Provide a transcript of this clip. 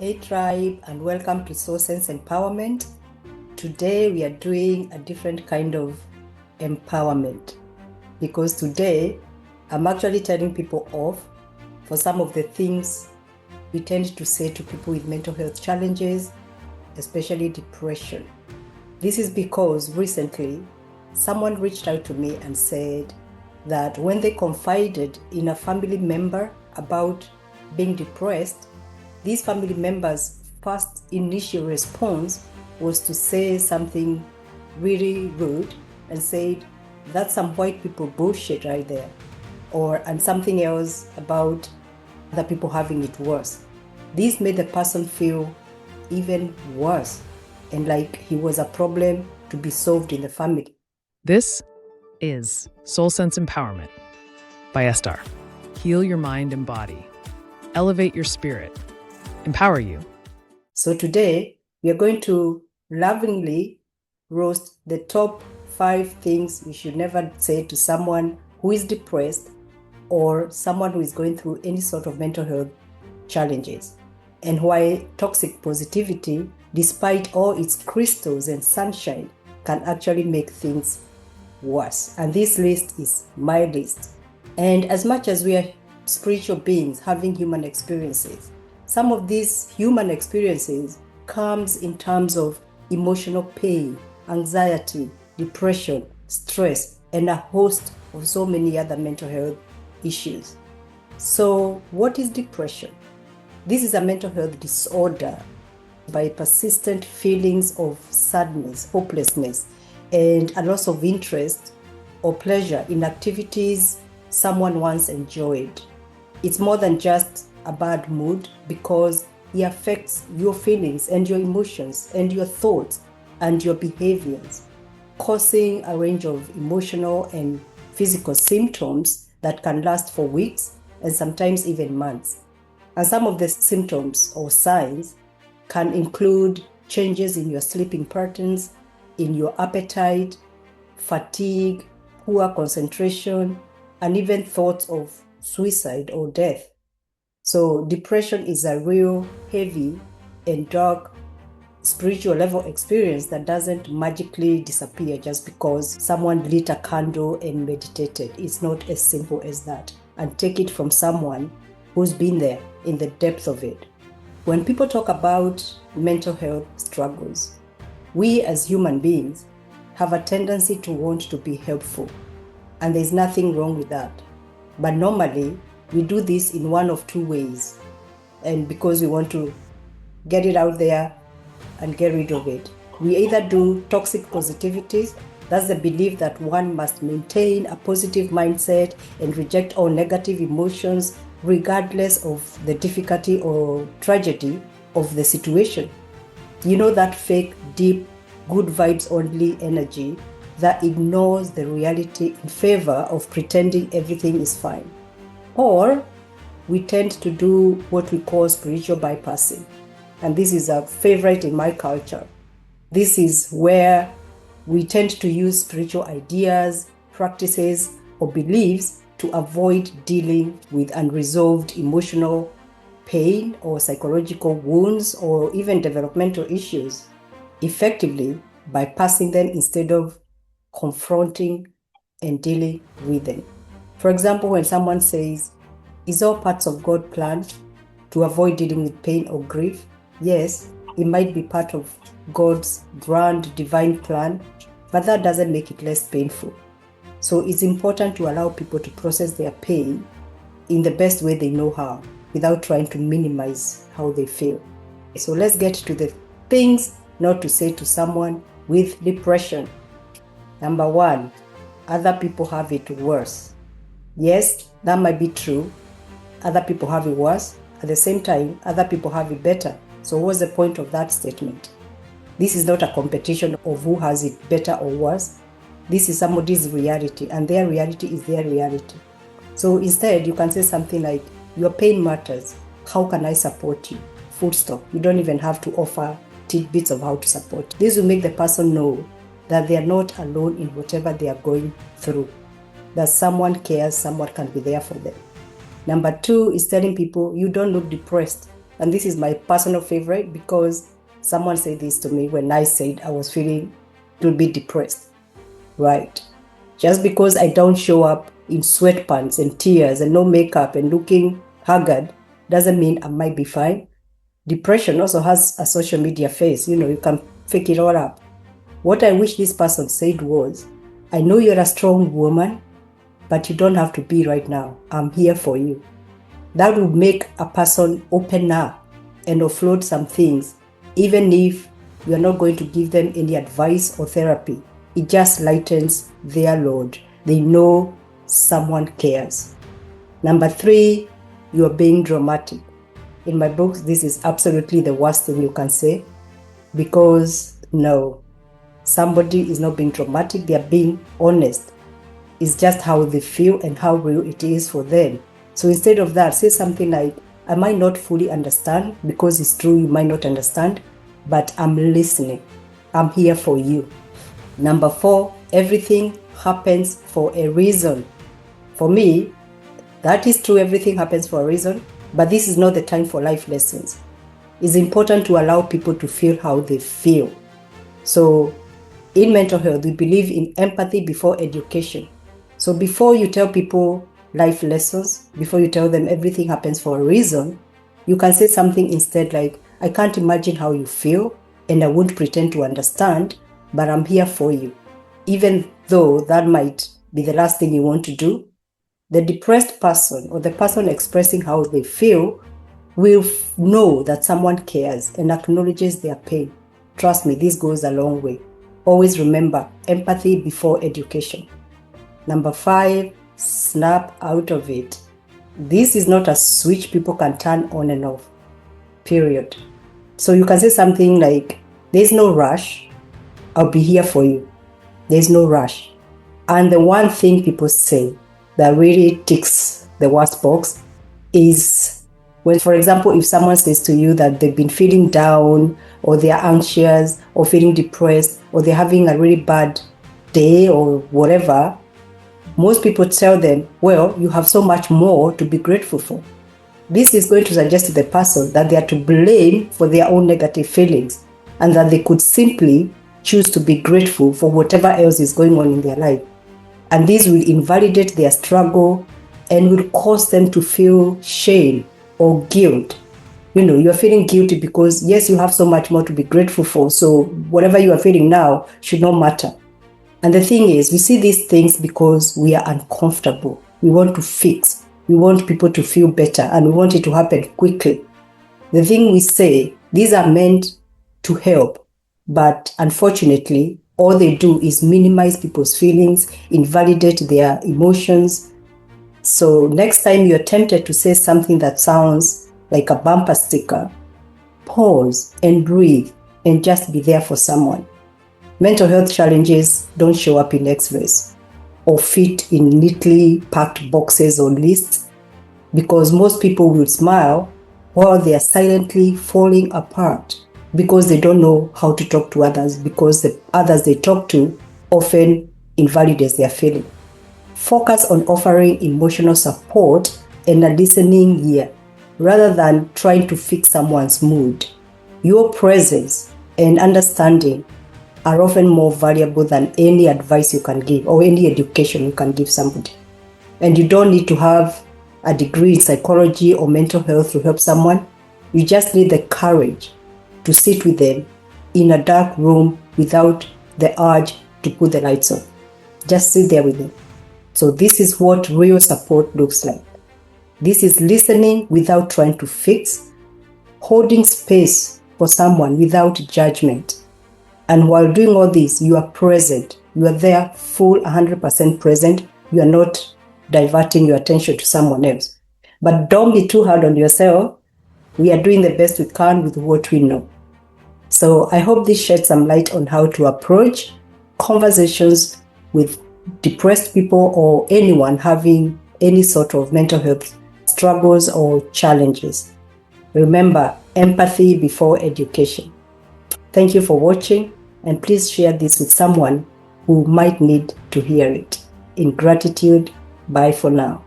Hey tribe, and welcome to Soul Sense Empowerment. Today we are doing a different kind of empowerment because today I'm actually telling people off for some of the things we tend to say to people with mental health challenges, especially depression. This is because recently someone reached out to me and said that when they confided in a family member about being depressed, these family members' first initial response was to say something really rude and said, "That's some white people bullshit right there," and something else about other people having it worse. This made the person feel even worse and like he was a problem to be solved in the family. This is Soul Sense Empowerment by Estar. Heal your mind and body, elevate your spirit, empower you. So today we are going to lovingly roast the top 5 things you should never say to someone who is depressed or someone who is going through any sort of mental health challenges, and why toxic positivity, despite all its crystals and sunshine, can actually make things worse. And this list is my list. And as much as we are spiritual beings having human experiences, some of these human experiences comes in terms of emotional pain, anxiety, depression, stress, and a host of so many other mental health issues. So what is depression? This is a mental health disorder by persistent feelings of sadness, hopelessness, and a loss of interest or pleasure in activities someone once enjoyed. It's more than just a bad mood because it affects your feelings and your emotions and your thoughts and your behaviors, causing a range of emotional and physical symptoms that can last for weeks and sometimes even months. And some of the symptoms or signs can include changes in your sleeping patterns, in your appetite, fatigue, poor concentration, and even thoughts of suicide or death. So depression is a real heavy and dark spiritual level experience that doesn't magically disappear just because someone lit a candle and meditated. It's not as simple as that. And take it from someone who's been there in the depth of it. When people talk about mental health struggles, we as human beings have a tendency to want to be helpful, and there's nothing wrong with that. But normally, we do this in one of two ways, and because we want to get it out there and get rid of it. We either do toxic positivities, that's the belief that one must maintain a positive mindset and reject all negative emotions regardless of the difficulty or tragedy of the situation. You know, that fake, deep, good vibes only energy that ignores the reality in favor of pretending everything is fine. Or we tend to do what we call spiritual bypassing. And this is a favorite in my culture. This is where we tend to use spiritual ideas, practices, or beliefs to avoid dealing with unresolved emotional pain or psychological wounds or even developmental issues, effectively bypassing them instead of confronting and dealing with them. For example, when someone says, "Is all parts of God's plan to avoid dealing with pain or grief?" Yes, it might be part of God's grand divine plan, but that doesn't make it less painful. So it's important to allow people to process their pain in the best way they know how, without trying to minimize how they feel. So let's get to the things not to say to someone with depression. Number 1, other people have it worse. Yes, that might be true. Other people have it worse. At the same time, other people have it better. So what's the point of that statement? This is not a competition of who has it better or worse. This is somebody's reality, and their reality is their reality. So instead, you can say something like, "Your pain matters. How can I support you?" Full stop. You don't even have to offer tidbits of how to support. This will make the person know that they are not alone in whatever they are going through, that someone cares, someone can be there for them. Number 2 is telling people, "You don't look depressed." and this is my personal favorite because someone said this to me when I said I was feeling a little bit depressed, right? Just because I don't show up in sweatpants and tears and no makeup and looking haggard doesn't mean I might be fine. Depression also has a social media face. You can fake it all up. What I wish this person said was, I know you're a strong woman, but you don't have to be right now. I'm here for you. That would make a person open up and offload some things, even if you're not going to give them any advice or therapy. It just lightens their load. They know someone cares. Number 3, you're being dramatic. In my books, this is absolutely the worst thing you can say, because no, somebody is not being dramatic, they are being honest. It's just how they feel and how real it is for them. So instead of that, say something like, I might not fully understand, because it's true, you might not understand, but I'm listening. I'm here for you. Number 4, everything happens for a reason. For me, that is true, everything happens for a reason, but this is not the time for life lessons. It's important to allow people to feel how they feel. So in mental health, we believe in empathy before education. So before you tell people life lessons, before you tell them everything happens for a reason, you can say something instead like, I can't imagine how you feel, and I won't pretend to understand, but I'm here for you. Even though that might be the last thing you want to do, the depressed person or the person expressing how they feel will know that someone cares and acknowledges their pain. Trust me, this goes a long way. Always remember, empathy before education. Number 5, snap out of it. This is not a switch people can turn on and off, period. So you can say something like, there's no rush, I'll be here for you. There's no rush. And the one thing people say that really ticks the worst box is when, for example, if someone says to you that they've been feeling down, or they're anxious, or feeling depressed, or they're having a really bad day or whatever, most people tell them, well, you have so much more to be grateful for. This is going to suggest to the person that they are to blame for their own negative feelings, and that they could simply choose to be grateful for whatever else is going on in their life. And this will invalidate their struggle and will cause them to feel shame or guilt. You're feeling guilty because, yes, you have so much more to be grateful for, so whatever you are feeling now should not matter. And the thing is, we see these things because we are uncomfortable. We want to fix. We want people to feel better, and we want it to happen quickly. The thing we say, these are meant to help, but unfortunately, all they do is minimize people's feelings, invalidate their emotions. So next time you're tempted to say something that sounds like a bumper sticker, pause and breathe and just be there for someone. Mental health challenges don't show up in X-rays or fit in neatly packed boxes or lists, because most people will smile while they are silently falling apart because they don't know how to talk to others, because the others they talk to often invalidates their feeling. Focus on offering emotional support and a listening ear rather than trying to fix someone's mood. Your presence and understanding are often more valuable than any advice you can give or any education you can give somebody. And you don't need to have a degree in psychology or mental health to help someone. You just need the courage to sit with them in a dark room without the urge to put the lights on. Just sit there with them. So this is what real support looks like. This is listening without trying to fix, holding space for someone without judgment. And while doing all this, you are present. You are there full 100% present. You are not diverting your attention to someone else. But don't be too hard on yourself. We are doing the best we can with what we know. So I hope this sheds some light on how to approach conversations with depressed people or anyone having any sort of mental health struggles or challenges. Remember, empathy before education. Thank you for watching, and please share this with someone who might need to hear it. In gratitude, bye for now.